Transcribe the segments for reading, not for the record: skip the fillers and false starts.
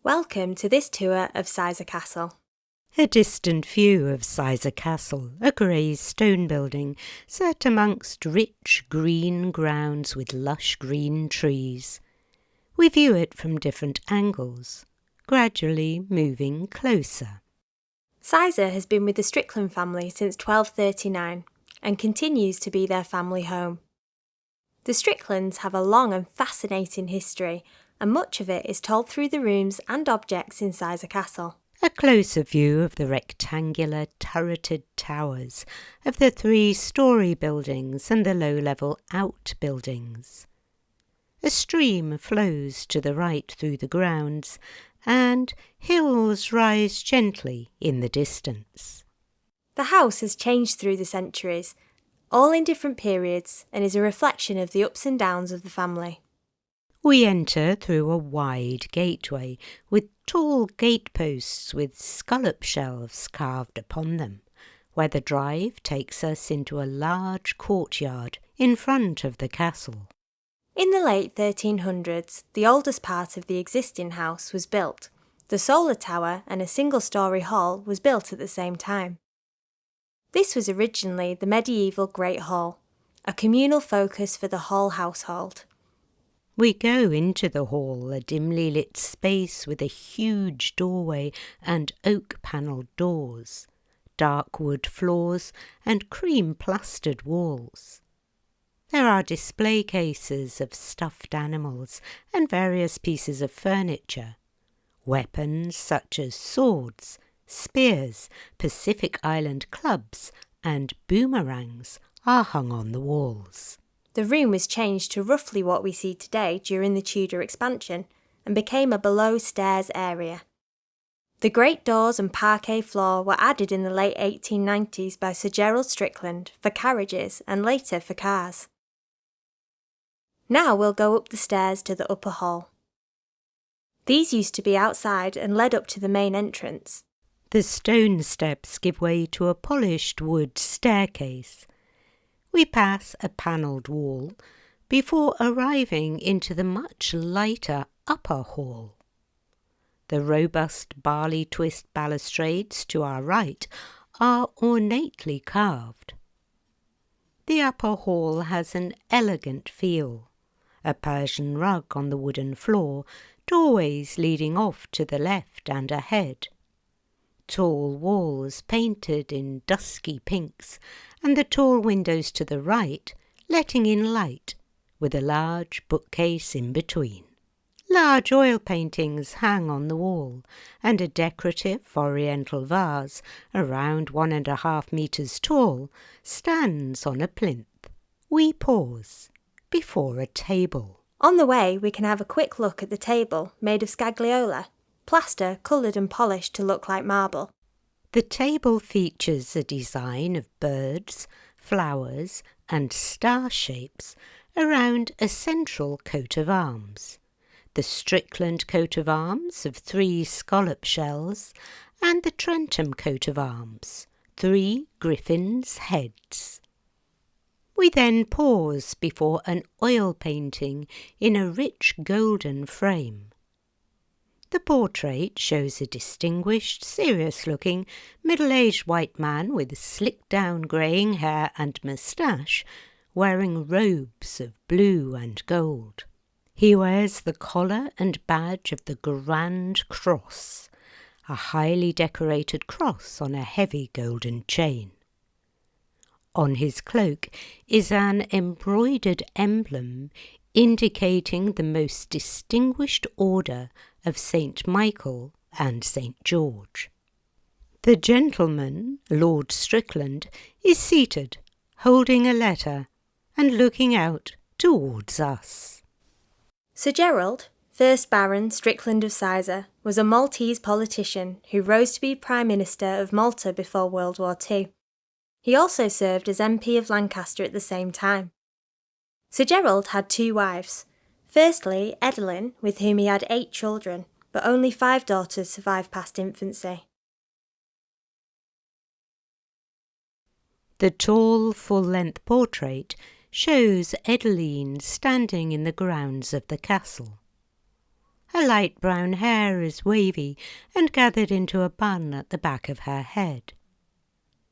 Welcome to this tour of Sizergh Castle. A distant view of Sizergh Castle, a grey stone building set amongst rich green grounds with lush green trees. We view it from different angles, gradually moving closer. Sizergh has been with the Strickland family since 1239 and continues to be their family home. The Stricklands have a long and fascinating history, and much of it is told through the rooms and objects in Sizergh Castle. A closer view of the rectangular turreted towers of the 3-storey buildings and the low-level outbuildings. A stream flows to the right through the grounds, and hills rise gently in the distance. The house has changed through the centuries, all in different periods, and is a reflection of the ups and downs of the family. We enter through a wide gateway with tall gateposts with scallop shelves carved upon them, where the drive takes us into a large courtyard in front of the castle. In the late 1300s, the oldest part of the existing house was built. The solar tower and a single-storey hall was built at the same time. This was originally the medieval Great Hall, a communal focus for the whole household. We go into the hall, a dimly lit space with a huge doorway and oak-panelled doors, dark wood floors and cream-plastered walls. There are display cases of stuffed animals and various pieces of furniture. Weapons such as swords, spears, Pacific Island clubs and boomerangs are hung on the walls. The room was changed to roughly what we see today during the Tudor expansion and became a below-stairs area. The great doors and parquet floor were added in the late 1890s by Sir Gerald Strickland for carriages and later for cars. Now we'll go up the stairs to the upper hall. These used to be outside and led up to the main entrance. The stone steps give way to a polished wood staircase. We pass a panelled wall before arriving into the much lighter upper hall. The robust barley twist balustrades to our right are ornately carved. The upper hall has an elegant feel. A Persian rug on the wooden floor, doorways leading off to the left and ahead. Tall walls painted in dusky pinks, and the tall windows to the right letting in light, with a large bookcase in between. Large oil paintings hang on the wall, and a decorative oriental vase, around 1.5 meters tall, stands on a plinth. We pause before a table. On the way, we can have a quick look at the table made of scagliola, plaster coloured and polished to look like marble. The table features a design of birds, flowers and star shapes around a central coat of arms. The Strickland coat of arms of 3 scallop shells and the Trentham coat of arms, 3 griffins' heads. We then pause before an oil painting in a rich golden frame. The portrait shows a distinguished, serious-looking, middle-aged white man with slicked-down greying hair and moustache, wearing robes of blue and gold. He wears the collar and badge of the Grand Cross, a highly decorated cross on a heavy golden chain. On his cloak is an embroidered emblem indicating the most distinguished order of St. Michael and St. George. The gentleman, Lord Strickland, is seated, holding a letter and looking out towards us. Sir Gerald, 1st Baron Strickland of Sizergh, was a Maltese politician who rose to be Prime Minister of Malta before World War II. He also served as MP of Lancaster at the same time. Sir Gerald had 2 wives. Firstly, Edeline, with whom he had 8 children, but only 5 daughters survived past infancy. The tall, full-length portrait shows Edeline standing in the grounds of the castle. Her light brown hair is wavy and gathered into a bun at the back of her head.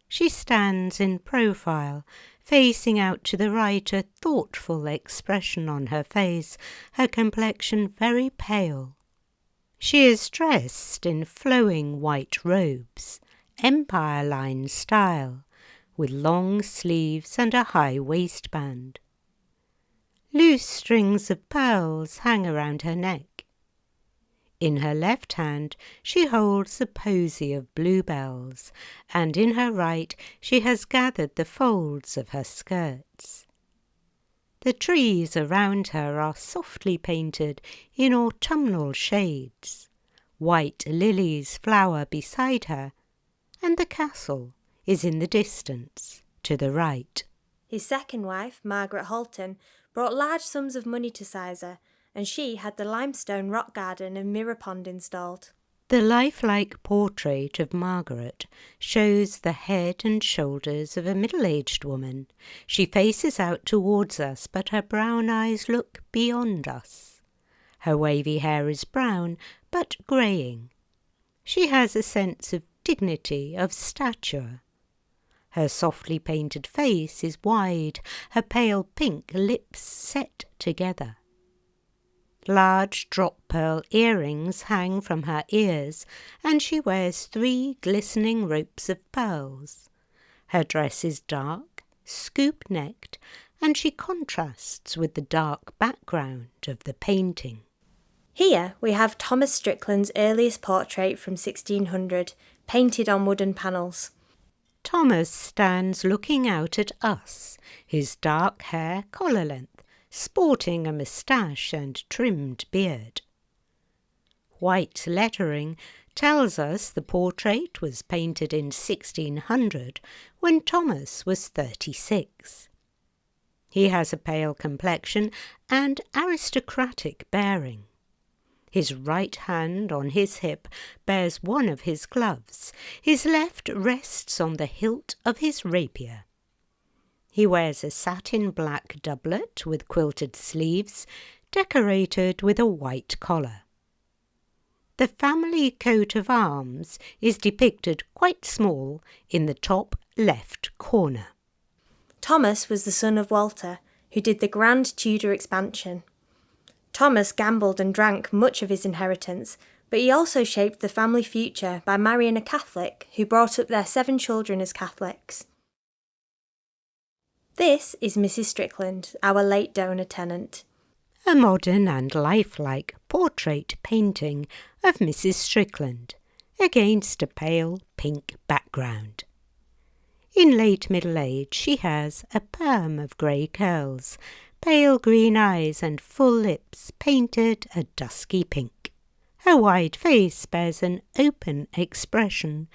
She stands in profile, facing out to the right, a thoughtful expression on her face, her complexion very pale. She is dressed in flowing white robes, Empire line style, with long sleeves and a high waistband. Loose strings of pearls hang around her neck. In her left hand she holds a posy of bluebells, and in her right she has gathered the folds of her skirts. The trees around her are softly painted in autumnal shades. White lilies flower beside her, and the castle is in the distance to the right. His second wife, Margaret Halton, brought large sums of money to Sizergh, and she had the limestone rock garden and mirror pond installed. The lifelike portrait of Margaret shows the head and shoulders of a middle-aged woman. She faces out towards us, but her brown eyes look beyond us. Her wavy hair is brown, but greying. She has a sense of dignity, of stature. Her softly painted face is wide, her pale pink lips set together. Large drop pearl earrings hang from her ears, and she wears 3 glistening ropes of pearls. Her dress is dark, scoop-necked, and she contrasts with the dark background of the painting. Here we have Thomas Strickland's earliest portrait from 1600, painted on wooden panels. Thomas stands looking out at us, his dark hair collar-length, sporting a moustache and trimmed beard. White lettering tells us the portrait was painted in 1600, when Thomas was 36. He has a pale complexion and aristocratic bearing. His right hand on his hip bears one of his gloves. His left rests on the hilt of his rapier. He wears a satin black doublet with quilted sleeves, decorated with a white collar. The family coat of arms is depicted quite small in the top left corner. Thomas was the son of Walter, who did the Grand Tudor expansion. Thomas gambled and drank much of his inheritance, but he also shaped the family future by marrying a Catholic who brought up their 7 children as Catholics. This is Mrs. Strickland, our late donor tenant. A modern and lifelike portrait painting of Mrs. Strickland against a pale pink background. In late middle age she has a perm of grey curls, pale green eyes and full lips painted a dusky pink. Her wide face bears an open expression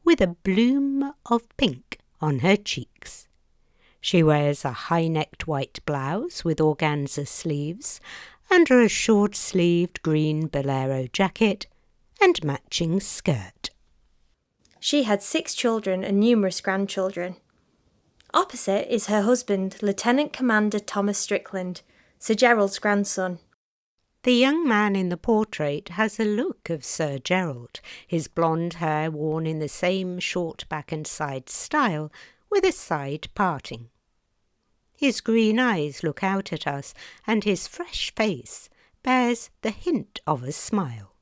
with a bloom of pink on her cheeks. She wears a high-necked white blouse with organza sleeves, under a short-sleeved green bolero jacket and matching skirt. She had 6 children and numerous grandchildren. Opposite is her husband, Lieutenant Commander Thomas Strickland, Sir Gerald's grandson. The young man in the portrait has a look of Sir Gerald, his blonde hair worn in the same short back and side style, with a side parting. His green eyes look out at us, and his fresh face bears the hint of a smile.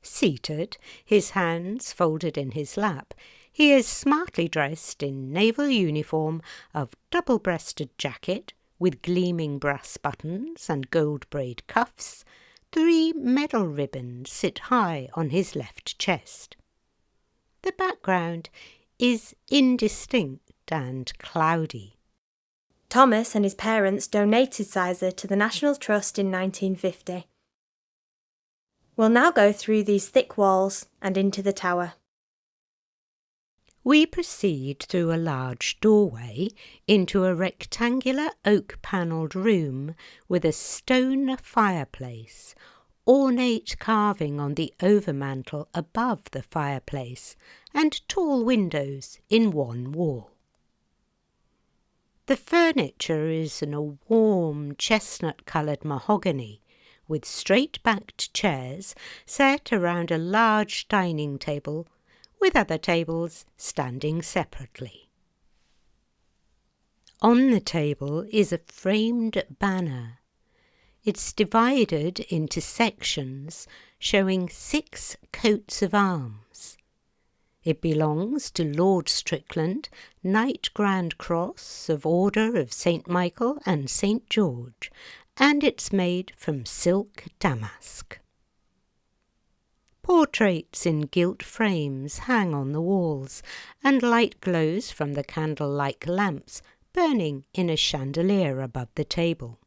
Seated, his hands folded in his lap, he is smartly dressed in naval uniform of double-breasted jacket with gleaming brass buttons and gold braid cuffs. 3 medal ribbons sit high on his left chest. The background is indistinct and cloudy. Thomas and his parents donated Sizergh to the National Trust in 1950. We'll now go through these thick walls and into the tower. We proceed through a large doorway into a rectangular oak-panelled room with a stone fireplace, ornate carving on the overmantel above the fireplace, and tall windows in one wall. The furniture is in a warm chestnut-coloured mahogany, with straight-backed chairs set around a large dining table, with other tables standing separately. On the table is a framed banner. It's divided into sections showing 6 coats of arms. It belongs to Lord Strickland, Knight Grand Cross of Order of St. Michael and St. George, and it's made from silk damask. Portraits in gilt frames hang on the walls, and light glows from the candle-like lamps burning in a chandelier above the table.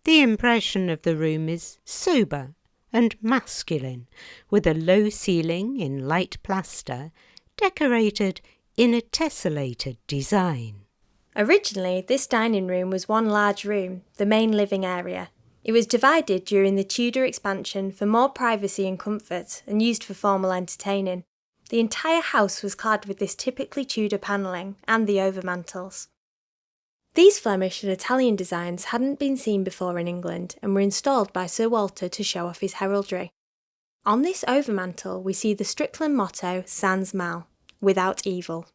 The impression of the room is sober and masculine, with a low ceiling in light plaster, decorated in a tessellated design. Originally, this dining room was one large room, the main living area. It was divided during the Tudor expansion for more privacy and comfort, and used for formal entertaining. The entire house was clad with this typically Tudor panelling and the overmantels. These Flemish and Italian designs hadn't been seen before in England and were installed by Sir Walter to show off his heraldry. On this overmantel we see the Strickland motto Sans Mal, without evil.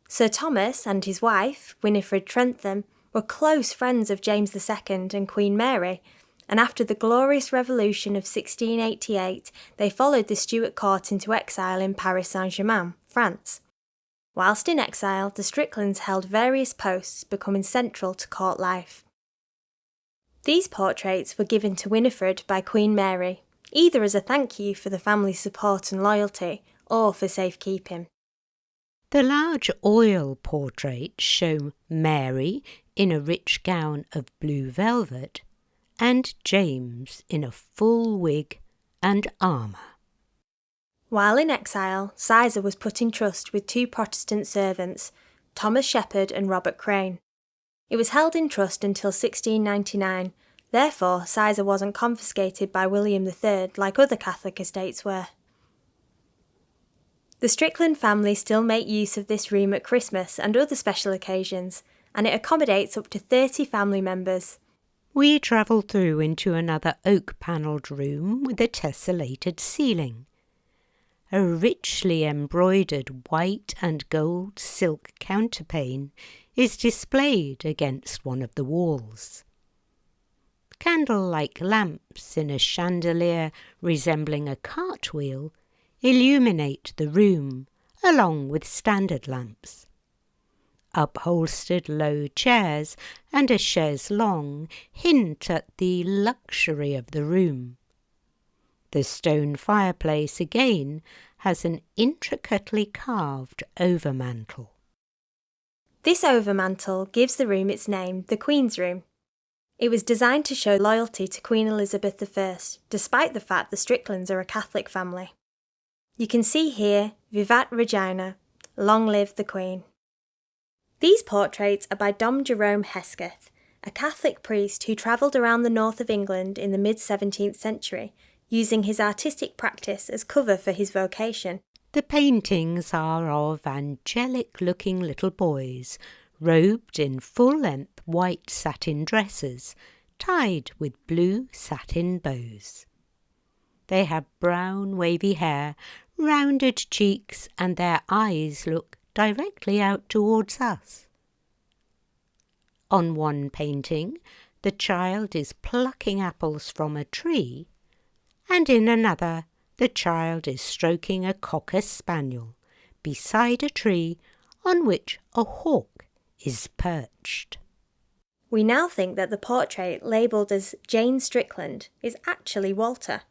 Sir Thomas and his wife, Winifred Trentham, were close friends of James II and Queen Mary, and after the glorious revolution of 1688 they followed the Stuart court into exile in Paris Saint-Germain, France. Whilst in exile, the Stricklands held various posts, becoming central to court life. These portraits were given to Winifred by Queen Mary, either as a thank you for the family's support and loyalty, or for safekeeping. The large oil portraits show Mary in a rich gown of blue velvet and James in a full wig and armour. While in exile, Sizergh was put in trust with 2 Protestant servants, Thomas Shepherd and Robert Crane. It was held in trust until 1699, therefore Sizergh wasn't confiscated by William III like other Catholic estates were. The Strickland family still make use of this room at Christmas and other special occasions, and it accommodates up to 30 family members. We travel through into another oak-panelled room with a tessellated ceiling. A richly embroidered white and gold silk counterpane is displayed against one of the walls. Candle-like lamps in a chandelier resembling a cartwheel illuminate the room, along with standard lamps. Upholstered low chairs and a chaise longue hint at the luxury of the room. The stone fireplace again has an intricately carved overmantel. This overmantel gives the room its name, the Queen's Room. It was designed to show loyalty to Queen Elizabeth I, despite the fact the Stricklands are a Catholic family. You can see here, Vivat Regina, long live the Queen. These portraits are by Dom Jerome Hesketh, a Catholic priest who travelled around the north of England in the mid-17th century, using his artistic practice as cover for his vocation. The paintings are of angelic-looking little boys, robed in full-length white satin dresses, tied with blue satin bows. They have brown wavy hair, rounded cheeks, and their eyes look directly out towards us. On one painting, the child is plucking apples from a tree, and in another, the child is stroking a cocker spaniel beside a tree on which a hawk is perched. We now think that the portrait labelled as Jane Strickland is actually Walter.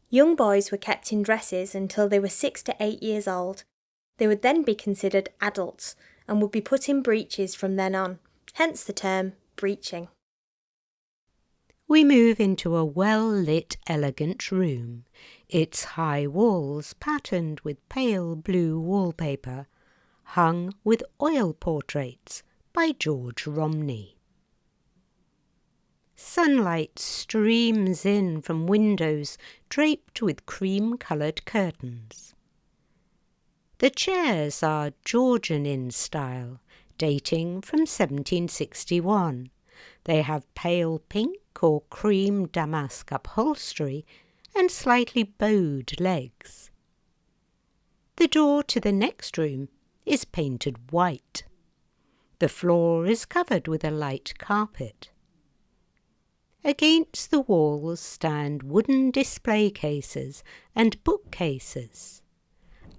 Young boys were kept in dresses until they were 6 to 8 years old. They would then be considered adults and would be put in breeches from then on, hence the term breeching. We move into a well-lit, elegant room, its high walls patterned with pale blue wallpaper, hung with oil portraits by George Romney. Sunlight streams in from windows draped with cream-coloured curtains. The chairs are Georgian in style, dating from 1761. They have pale pink or cream damask upholstery and slightly bowed legs. The door to the next room is painted white. The floor is covered with a light carpet. Against the walls stand wooden display cases and bookcases.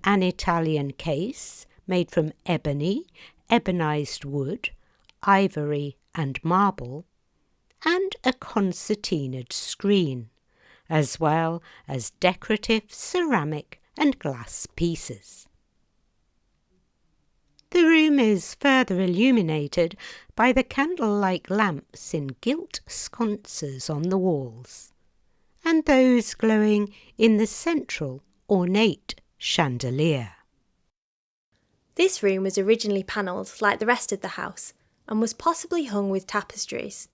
An Italian case made from ebony, ebonized wood, ivory and marble, and a concertinaed screen, as well as decorative ceramic and glass pieces. The room is further illuminated by the candle-like lamps in gilt sconces on the walls, and those glowing in the central ornate chandelier. This room was originally panelled like the rest of the house and was possibly hung with tapestries.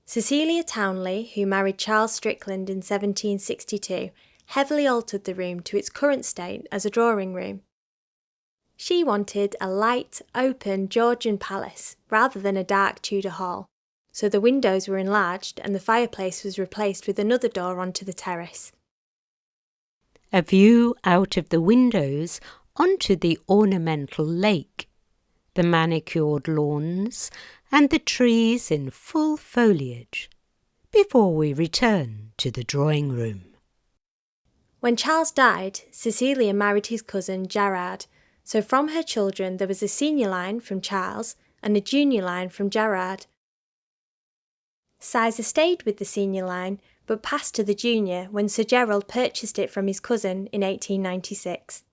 Cecilia Townley, who married Charles Strickland in 1762, heavily altered the room to its current state as a drawing room. She wanted a light, open Georgian palace rather than a dark Tudor hall, so the windows were enlarged and the fireplace was replaced with another door onto the terrace. A view out of the windows onto the ornamental lake, the manicured lawns and the trees in full foliage, before we return to the drawing room. When Charles died, Cecilia married his cousin Gerard, so from her children there was a senior line from Charles and a junior line from Gerard. Sizergh stayed with the senior line but passed to the junior when Sir Gerald purchased it from his cousin in 1896.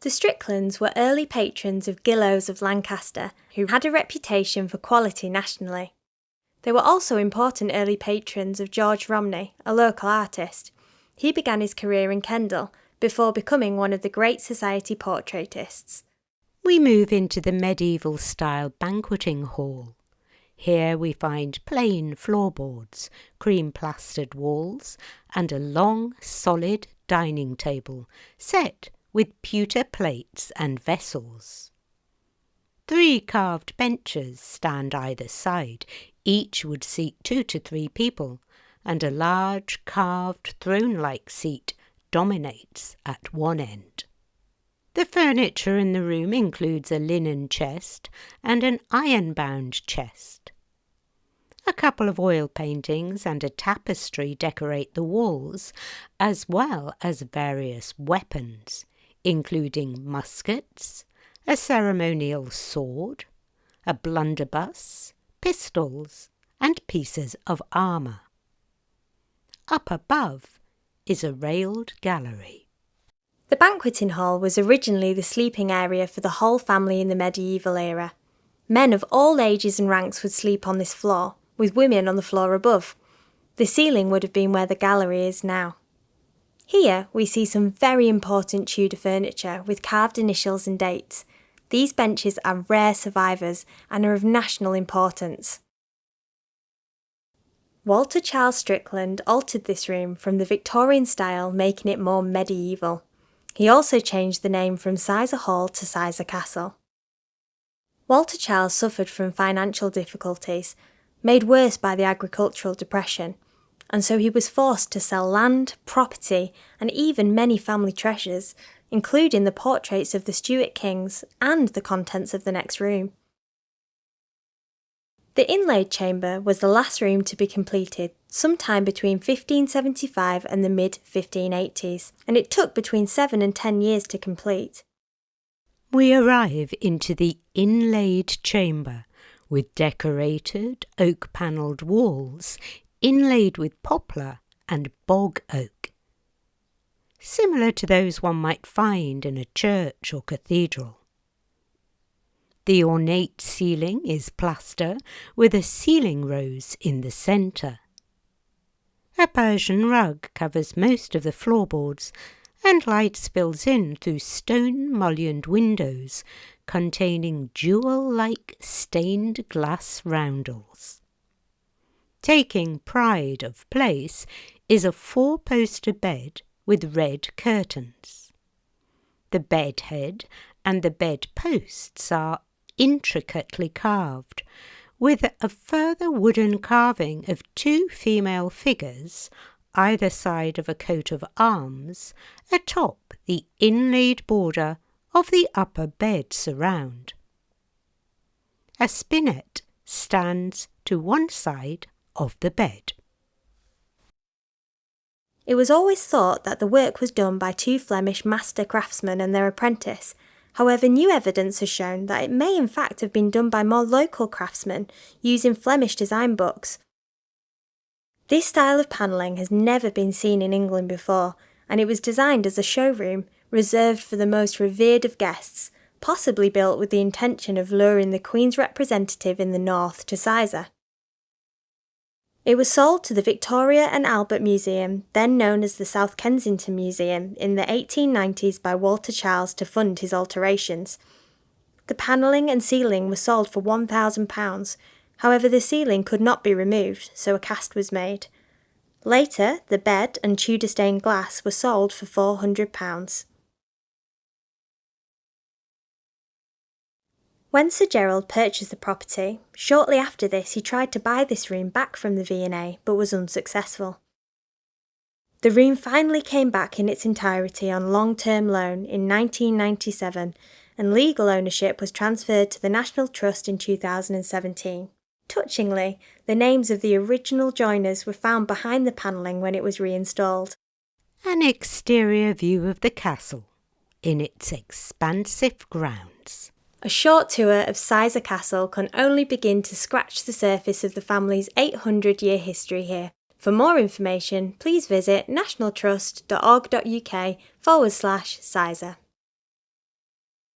The Stricklands were early patrons of Gillows of Lancaster, who had a reputation for quality nationally. They were also important early patrons of George Romney, a local artist. He began his career in Kendal before becoming one of the great society portraitists. We move into the medieval-style banqueting hall. Here we find plain floorboards, cream-plastered walls, and a long, solid dining table set with pewter plates and vessels. 3 carved benches stand either side. Each would seat 2 to 3 people, and a large carved throne-like seat dominates at one end. The furniture in the room includes a linen chest and an iron-bound chest. A couple of oil paintings and a tapestry decorate the walls, as well as various weapons, including muskets, a ceremonial sword, a blunderbuss, pistols, and pieces of armour. Up above is a railed gallery. The banqueting hall was originally the sleeping area for the whole family in the medieval era. Men of all ages and ranks would sleep on this floor, with women on the floor above. The ceiling would have been where the gallery is now. Here we see some very important Tudor furniture with carved initials and dates. These benches are rare survivors and are of national importance. Walter Charles Strickland altered this room from the Victorian style, making it more medieval. He also changed the name from Sizergh Hall to Sizergh Castle. Walter Charles suffered from financial difficulties, made worse by the agricultural depression, and so he was forced to sell land, property, and even many family treasures, including the portraits of the Stuart kings and the contents of the next room. The inlaid chamber was the last room to be completed, sometime between 1575 and the mid-1580s, and it took between 7 and 10 years to complete. We arrive into the inlaid chamber, with decorated oak-panelled walls inlaid with poplar and bog oak, similar to those one might find in a church or cathedral. The ornate ceiling is plaster with a ceiling rose in the centre. A Persian rug covers most of the floorboards, and light spills in through stone-mullioned windows containing jewel-like stained glass roundels. Taking pride of place is a 4-poster bed with red curtains. The bed head and the bed posts are intricately carved, with a further wooden carving of 2 female figures, either side of a coat of arms, atop the inlaid border of the upper bed surround. A spinet stands to one side of the bed. It was always thought that the work was done by 2 Flemish master craftsmen and their apprentice. However, new evidence has shown that it may in fact have been done by more local craftsmen using Flemish design books. This style of panelling has never been seen in England before, and it was designed as a showroom reserved for the most revered of guests, possibly built with the intention of luring the Queen's representative in the north to Sizergh. It was sold to the Victoria and Albert Museum, then known as the South Kensington Museum, in the 1890s by Walter Charles to fund his alterations. The panelling and ceiling were sold for £1,000, however the ceiling could not be removed, so a cast was made. Later, the bed and Tudor stained glass were sold for £400. When Sir Gerald purchased the property, shortly after this he tried to buy this room back from the V&A but was unsuccessful. The room finally came back in its entirety on long-term loan in 1997 and legal ownership was transferred to the National Trust in 2017. Touchingly, the names of the original joiners were found behind the panelling when it was reinstalled. An exterior view of the castle in its expansive grounds. A short tour of Sizergh Castle can only begin to scratch the surface of the family's 800-year history here. For more information, please visit nationaltrust.org.uk/Sizergh.